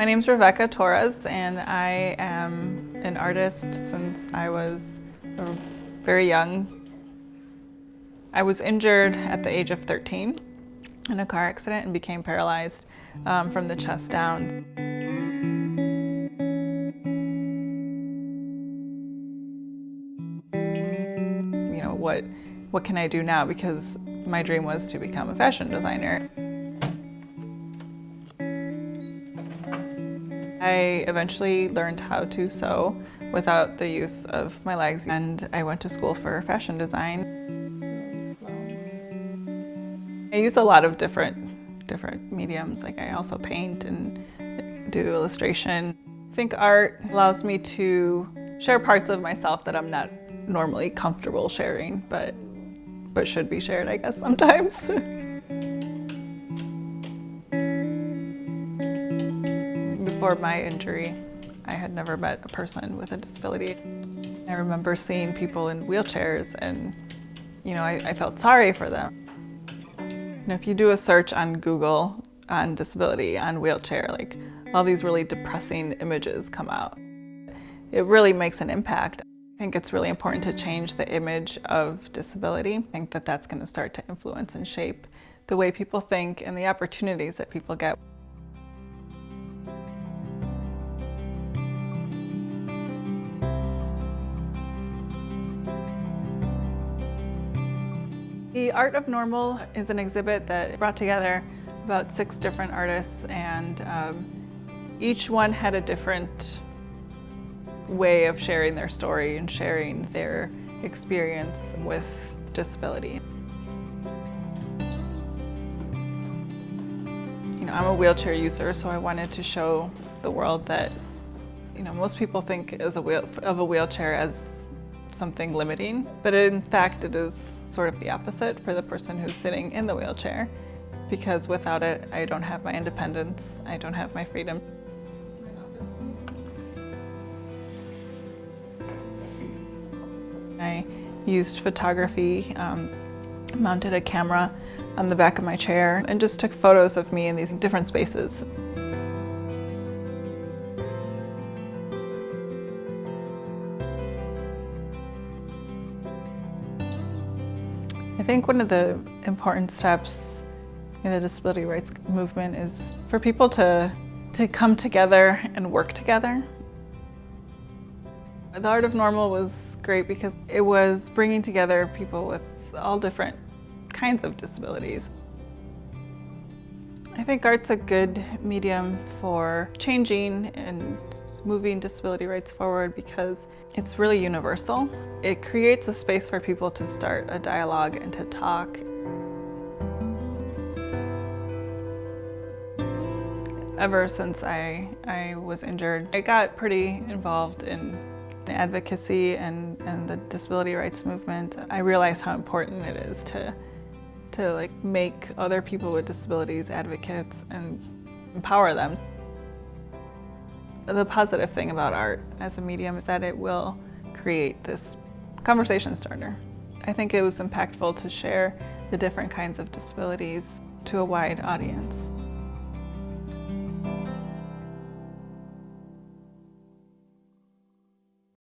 My name's Reveca Torres, and I am an artist since I was very young. I was injured at the age of 13 in a car accident and became paralyzed from the chest down. You know, what can I do now? Because my dream was to become a fashion designer. I eventually learned how to sew without the use of my legs, and I went to school for fashion design. I use a lot of different mediums. Like, I also paint and do illustration. I think art allows me to share parts of myself that I'm not normally comfortable sharing, but should be shared, I guess, sometimes. Before my injury, I had never met a person with a disability. I remember seeing people in wheelchairs, and I felt sorry for them. If you do a search on Google on disability, on wheelchair, like, all these really depressing images come out. It really makes an impact. I think it's really important to change the image of disability. I think that that's going to start to influence and shape the way people think and the opportunities that people get. The Art of Normal is an exhibit that brought together about 6 different artists, and each one had a different way of sharing their story and sharing their experience with disability. I'm a wheelchair user, so I wanted to show the world that most people think of a wheelchair as something limiting, but in fact it is sort of the opposite for the person who's sitting in the wheelchair, because without it, I don't have my independence, I don't have my freedom. I used photography, mounted a camera on the back of my chair, and just took photos of me in these different spaces. I think one of the important steps in the disability rights movement is for people to come together and work together. The Art of Normal was great because it was bringing together people with all different kinds of disabilities. I think art's a good medium for changing and moving disability rights forward because it's really universal. It creates a space for people to start a dialogue and to talk. Ever since I was injured, I got pretty involved in advocacy and the disability rights movement. I realized how important it is to make other people with disabilities advocates and empower them. The positive thing about art as a medium is that it will create this conversation starter. I think it was impactful to share the different kinds of disabilities to a wide audience.